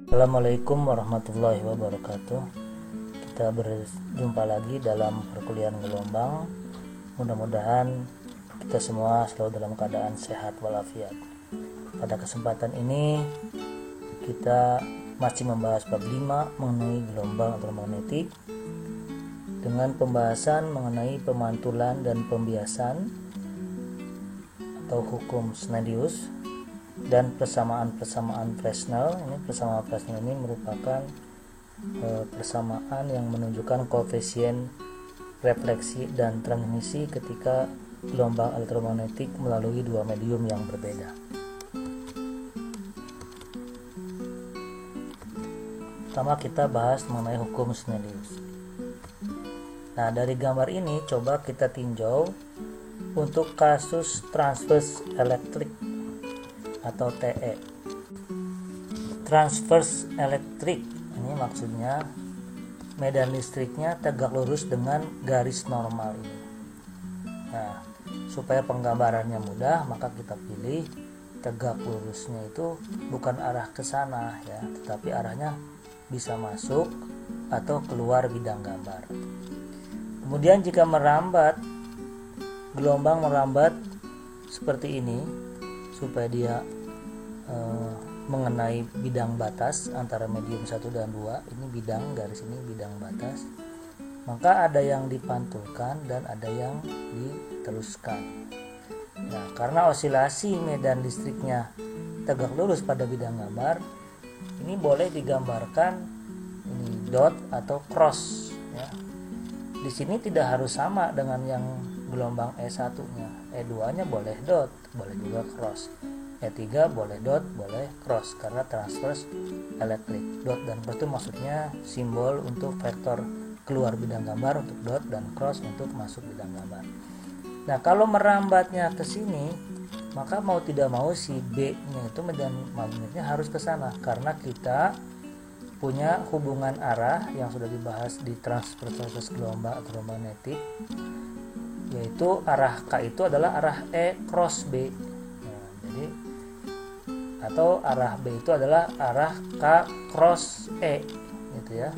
Assalamualaikum warahmatullahi wabarakatuh. Kita berjumpa lagi dalam perkuliahan gelombang. Mudah-mudahan kita semua selalu dalam keadaan sehat walafiat. Pada kesempatan ini kita masih membahas bab 5 mengenai gelombang elektromagnetik dengan pembahasan mengenai pemantulan dan pembiasan atau hukum Snellius dan persamaan Fresnel. Persamaan Fresnel ini merupakan persamaan yang menunjukkan koefisien refleksi dan transmisi ketika gelombang elektromagnetik melalui dua medium yang berbeda. Pertama kita bahas mengenai hukum Snellius. Nah, dari gambar ini coba kita tinjau untuk kasus transverse electric atau TE. Transverse electric ini maksudnya medan listriknya tegak lurus dengan garis normal ini. Nah, supaya penggambarannya mudah, maka kita pilih tegak lurusnya itu bukan arah ke sana ya, tetapi arahnya bisa masuk atau keluar bidang gambar. Kemudian jika gelombang merambat seperti ini supaya dia mengenai bidang batas antara medium 1 dan 2, ini bidang, garis ini bidang batas, maka ada yang dipantulkan dan ada yang diteruskan. Nah, karena osilasi medan listriknya tegak lurus pada bidang gambar, ini boleh digambarkan ini dot atau cross ya. Di sini tidak harus sama dengan yang gelombang E1-nya. E2-nya boleh dot, boleh juga cross. E3 boleh dot, boleh cross karena transverse electric. Dot dan cross itu maksudnya simbol untuk vektor keluar bidang gambar untuk dot dan cross untuk masuk bidang gambar. Nah, kalau merambatnya ke sini, maka mau tidak mau si B-nya itu medan magnetnya harus ke sana karena kita punya hubungan arah yang sudah dibahas di transverse gelombang elektromagnetik, yaitu arah K itu adalah arah E cross B. Nah, jadi atau arah B itu adalah arah K cross E gitu ya.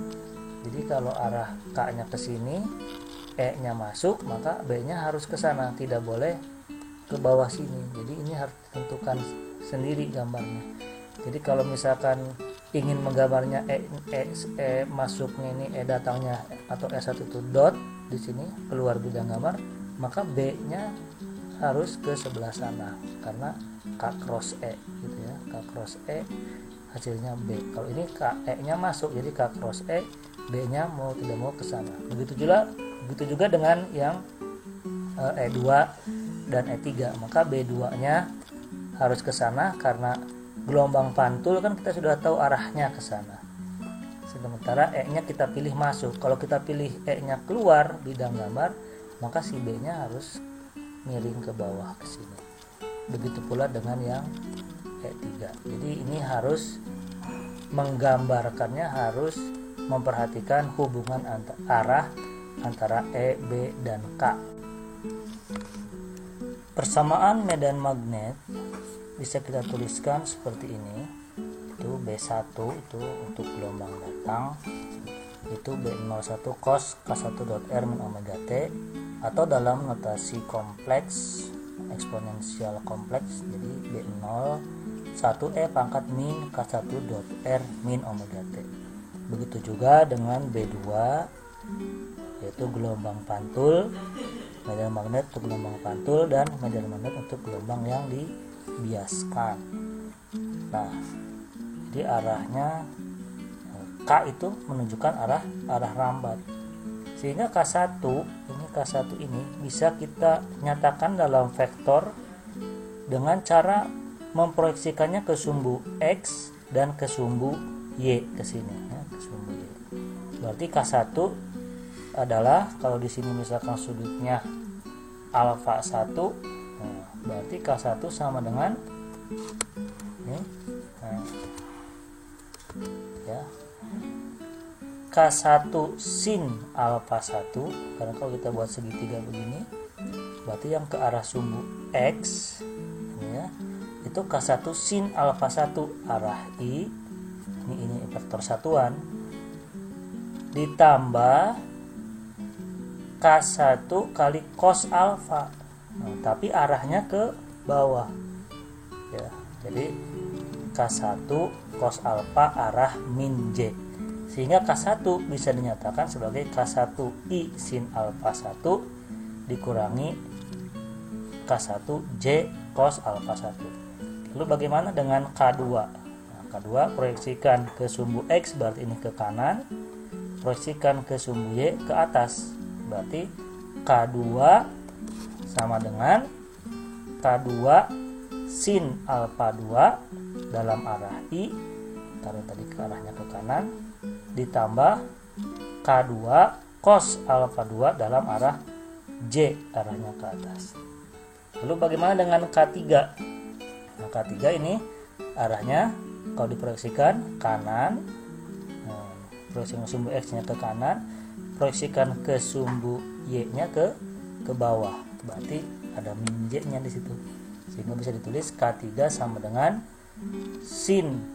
Jadi kalau arah K-nya ke sini, E-nya masuk, maka B-nya harus ke sana, tidak boleh ke bawah sini. Jadi ini harus ditentukan sendiri gambarnya. Jadi kalau misalkan ingin menggambarnya E masuknya ini E datangnya atau E1 itu dot di sini keluar bidang gambar, maka B-nya harus ke sebelah sana karena K cross E gitu ya. K cross E hasilnya B. Kalau ini K E-nya masuk, jadi K cross E, B-nya mau tidak mau ke sana. Begitu juga dengan yang E2 dan E3, maka B2-nya harus ke sana karena gelombang pantul kan kita sudah tahu arahnya ke sana. Sementara E-nya kita pilih masuk. Kalau kita pilih E-nya keluar bidang gambar, maka si B-nya harus miring ke bawah ke sini. Begitu pula dengan yang E3. Jadi ini harus menggambarkannya harus memperhatikan hubungan arah antara E, B, dan K. Persamaan medan magnet bisa kita tuliskan seperti ini. Itu B1 itu untuk gelombang datang, itu B01 cos K1.R min omega T, atau dalam notasi kompleks eksponensial kompleks, jadi B0 1E pangkat min K1.R min omega T. Begitu juga dengan B2 yaitu gelombang pantul, medan magnet untuk gelombang pantul dan medan magnet untuk gelombang yang dibiaskan. Nah, jadi arahnya K itu menunjukkan arah rambat. Sehingga K1 ini bisa kita nyatakan dalam vektor dengan cara memproyeksikannya ke sumbu X dan ke sumbu Y ke sini ya, ke sumbu Y. Berarti K1 adalah kalau di sini misalkan sudutnya alfa 1, nah, berarti K1 sama dengan ini, nah, ya, K K1 sin alfa 1, karena kalau kita buat segitiga begini berarti yang ke arah sumbu X ya, itu K1 sin alfa 1 arah I, ini vektor satuan, ditambah K1 kali cos alfa. Nah, tapi arahnya ke bawah ya, jadi K1 cos alfa arah min J, sehingga K1 bisa dinyatakan sebagai K1 I sin alfa 1 dikurangi K1 J cos alfa 1. Lalu bagaimana dengan K2? Nah, K2 proyeksikan ke sumbu X, berarti ini ke kanan, proyeksikan ke sumbu Y ke atas, berarti K2 sama dengan K2 sin alfa 2 dalam arah I, karena tadi ke arahnya ke kanan, ditambah K2 cos alfa 2 dalam arah J, arahnya ke atas. Lalu bagaimana dengan K3? Nah, K3 ini arahnya kalau diproyeksikan kanan, proyeksikan sumbu X-nya ke kanan, proyeksikan ke sumbu Y-nya ke bawah, berarti ada min J-nya di situ, sehingga bisa ditulis K3 sama dengan sin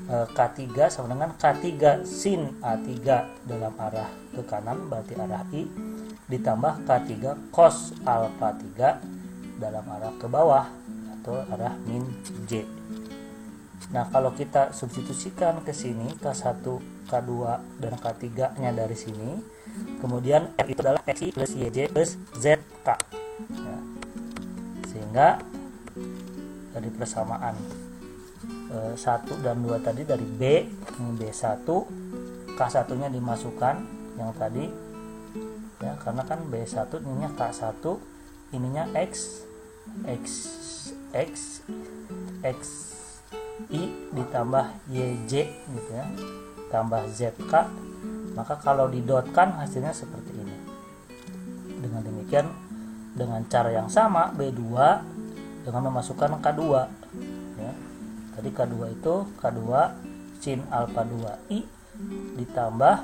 K3 sama dengan K3 sin A3 dalam arah ke kanan, berarti arah I, ditambah K3 cos alfa 3 dalam arah ke bawah atau arah min J. Nah, kalau kita substitusikan ke sini K1, K2 dan K3 nya dari sini, kemudian R itu adalah XI plus YJ plus ZK ya. Sehingga dari persamaan 1 dan 2 tadi dari B, ini B1, K1 nya dimasukkan yang tadi ya, karena kan B1 ininya K1, ininya X I ditambah YJ gitu ya, tambah ZK, maka kalau didotkan hasilnya seperti ini. Dengan demikian, dengan cara yang sama B2 dengan memasukkan K2 ya. Tadi K2 itu K2 sin alfa 2I ditambah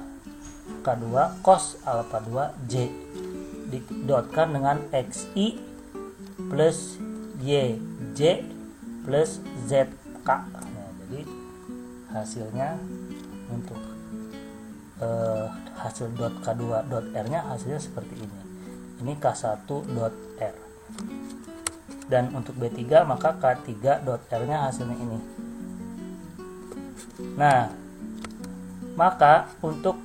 K2 cos alfa 2 J didotkan dengan XI plus YJ plus ZK. Nah, jadi hasilnya untuk hasil dot K2 dot R nya hasilnya seperti ini. Ini K1 dot R. Dan untuk B3 maka K3 dot R nya hasilnya ini. Nah, maka untuk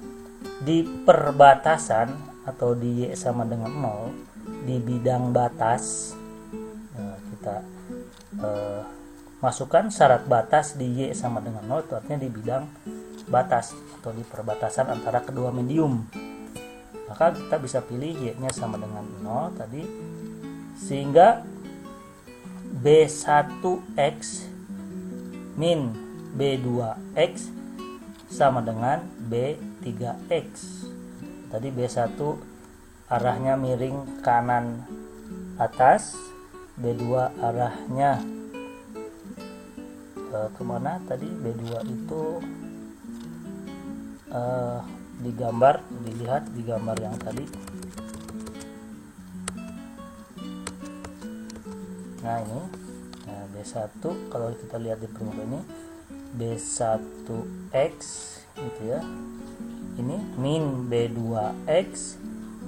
di perbatasan atau di Y sama dengan 0 di bidang batas, nah, kita masukkan syarat batas di Y sama dengan 0, itu artinya di bidang batas atau di perbatasan antara kedua medium. Maka kita bisa pilih Y-nya sama dengan 0 tadi, sehingga B1X min B2X sama dengan B3X. Tadi B1 arahnya miring kanan atas, B2 arahnya kemana tadi? B2 itu digambar, dilihat di gambar yang tadi. Nah ini, nah B1 kalau kita lihat di permukaan ini B1X gitu ya, ini min B2X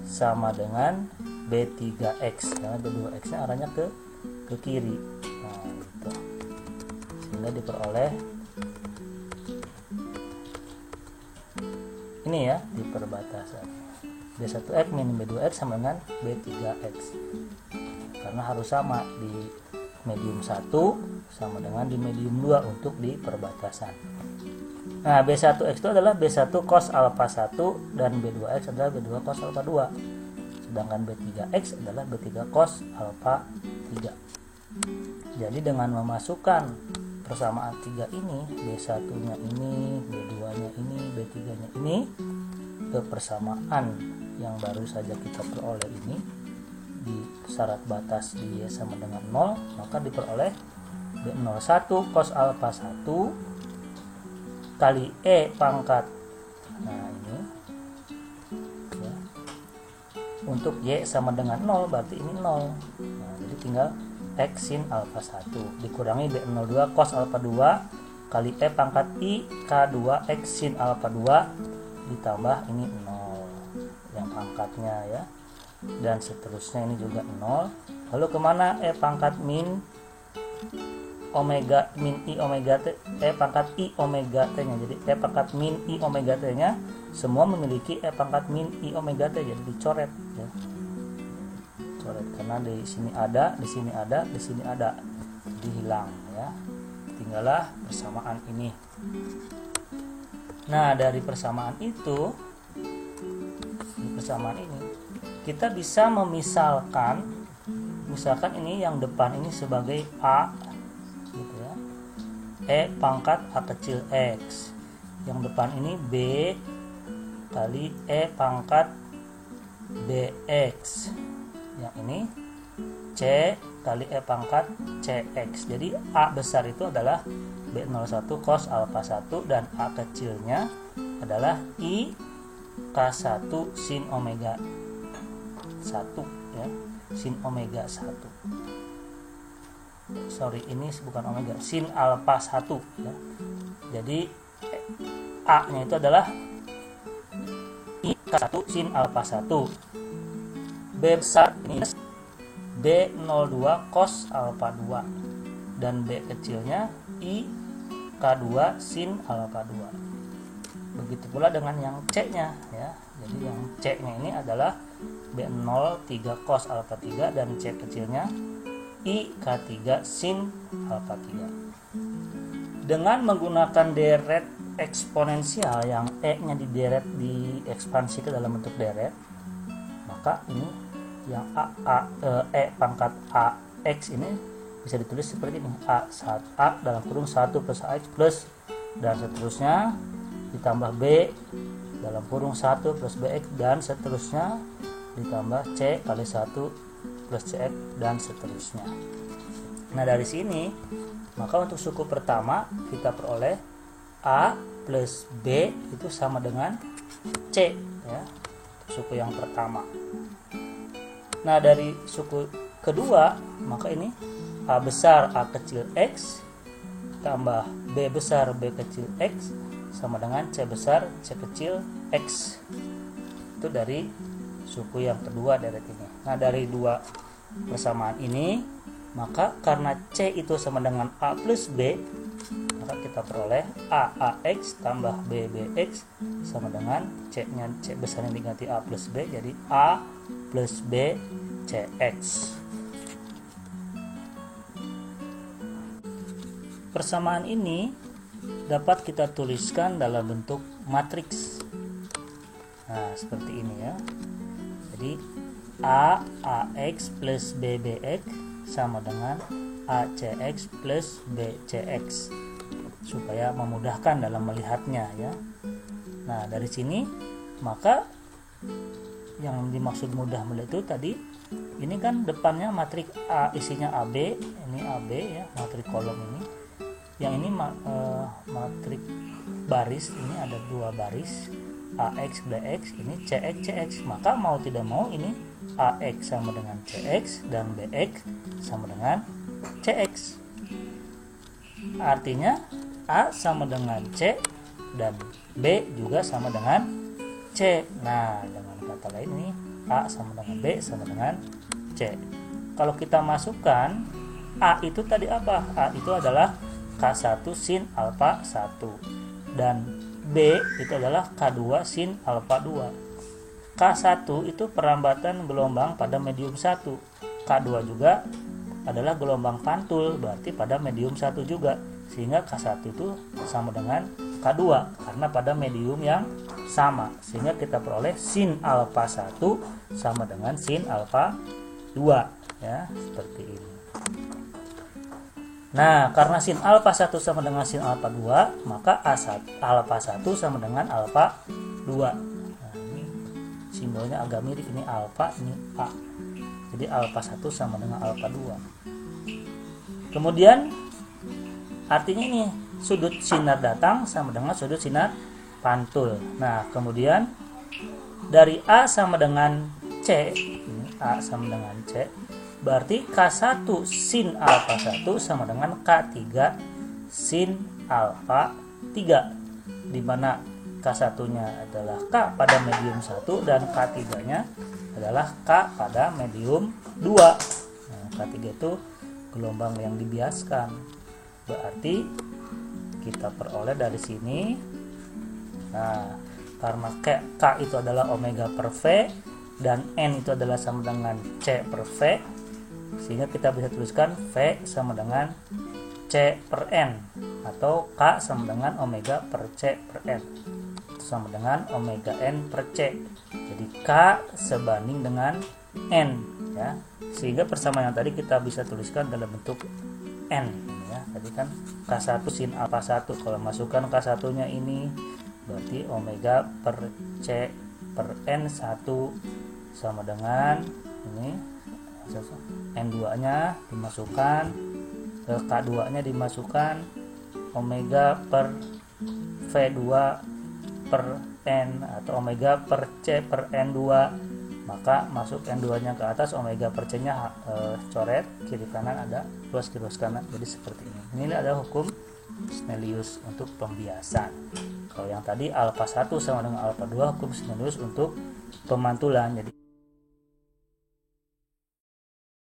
sama dengan B3X, karena B2X nya arahnya ke kiri. Nah gitu, sehingga diperoleh ini ya, di perbatasan B1X min B2X sama dengan B3X, karena harus sama di medium 1 sama dengan di medium 2 untuk di perbatasan. Nah, B1X itu adalah B1 cos alfa 1 dan B2X adalah B2 cos alfa 2. Sedangkan B3X adalah B3 cos alfa 3. Jadi dengan memasukkan persamaan 3 ini, B1-nya ini, B2-nya ini, B3-nya ini ke persamaan yang baru saja kita peroleh ini di syarat batas di Y sama dengan 0, maka diperoleh B01 cos alfa 1 kali E pangkat Nah ini ya. Untuk Y sama dengan 0 berarti ini 0. Nah, jadi tinggal X sin alfa 1 dikurangi B02 cos alfa 2 kali E pangkat I K2 X sin alfa 2 ditambah ini 0 yang pangkatnya ya, dan seterusnya ini juga 0. Lalu kemana E pangkat min omega min I omega T, E pangkat I omega T nya, jadi E pangkat min I omega T nya semua memiliki E pangkat min I omega T, jadi dicoret ya, coret karena di sini ada, di sini ada, di sini ada, jadi hilang ya, tinggallah persamaan ini. Nah dari persamaan itu, di persamaan ini kita bisa memisalkan, misalkan ini yang depan ini sebagai A gitu ya, E pangkat A kecil X, yang depan ini B kali E pangkat BX, yang ini C kali E pangkat CX. Jadi A besar itu adalah B01 cos alfa 1 dan A kecilnya adalah I K1 sin omega 1 ya, sin omega 1. Sorry, ini bukan omega, sin alfa 1 ya. Jadi A nya itu adalah I K1 sin alfa 1. B besar ini B02 cos alfa 2 dan B kecilnya I K2 sin alfa 2. Begitu pula dengan yang C nya ya. Jadi yang C nya ini adalah B03 cos alfa 3 dan C kecilnya I K3 sin alfa 3. Dengan menggunakan deret eksponensial yang E nya diekspansi ke dalam bentuk deret, maka ini yang E pangkat AX ini bisa ditulis seperti ini, A dalam kurung 1 plus AX plus dan seterusnya ditambah B dalam kurung 1 plus BX dan seterusnya ditambah C kali 1 plus CX dan seterusnya. Nah dari sini maka untuk suku pertama kita peroleh A plus B itu sama dengan C ya, suku yang pertama. Nah dari suku kedua maka ini A besar A kecil X tambah B besar B kecil X sama dengan C besar C kecil X. Itu dari suku yang kedua deret ini. Nah dari dua persamaan ini maka karena C itu sama dengan A plus B, maka kita peroleh AX tambah BBX sama dengan C nya, C besarnya diganti A plus B jadi A plus B CX. Persamaan ini dapat kita tuliskan dalam bentuk matriks. Nah, seperti ini ya. Jadi AX plus BBX sama dengan ACX plus BCX supaya memudahkan dalam melihatnya ya. Nah, dari sini maka yang dimaksud mudah melihat itu tadi ini kan depannya matrik A isinya AB, ini AB ya, matrik kolom ini. Yang ini matrik baris, ini ada dua baris AX BX, ini CX CX. Maka mau tidak mau ini AX sama dengan CX dan BX sama dengan CX. Artinya A sama dengan C dan B juga sama dengan C. Nah, dengan kata lain ini A sama dengan B sama dengan C. Kalau kita masukkan A itu tadi apa? A itu adalah K1 sin alfa 1 dan B itu adalah K2 sin alfa 2. K1 itu perlambatan gelombang pada medium 1. K2 juga adalah gelombang pantul, berarti pada medium 1 juga. Sehingga K1 itu sama dengan K2 karena pada medium yang sama. Sehingga kita peroleh sin alfa 1 sama dengan sin alfa 2 ya, seperti ini. Nah, karena sin alfa 1 sama dengan sin alfa 2, maka alfa 1 sama dengan alfa 2. Nah, ini simbolnya agak mirip, ini alfa, ini A. Jadi alfa 1 sama dengan alfa 2. Kemudian artinya ini sudut sinar datang sama dengan sudut sinar pantul. Nah, kemudian dari A sama dengan C, ini A sama dengan C, berarti K1 sin alfa 1 sama dengan K3 sin alfa 3, di mana K1-nya adalah K pada medium 1 dan K3-nya adalah K pada medium 2. Nah, K3 itu gelombang yang dibiaskan. Berarti kita peroleh dari sini. Nah, karena K itu adalah omega per V dan N itu adalah sama dengan C per V, sehingga kita bisa tuliskan V sama dengan C per N, atau K sama dengan omega per C per N, sama dengan omega N per C. Jadi K sebanding dengan N, ya, sehingga persamaan yang tadi kita bisa tuliskan dalam bentuk N, ya. Tadi kan K1 sin alfa 1, kalau masukkan K1 nya ini berarti omega per C per N1 sama dengan ini, N2 nya dimasukkan, K2 nya dimasukkan, omega per V2 per N atau omega per C per N2, maka masuk N2 nya ke atas, omega per C nya coret kiri kanan, ada luas kiri luas kanan, jadi seperti ini. Ini adalah hukum Snellius untuk pembiasan. Kalau yang tadi alfa 1 sama dengan alfa 2, hukum Snellius untuk pemantulan. Jadi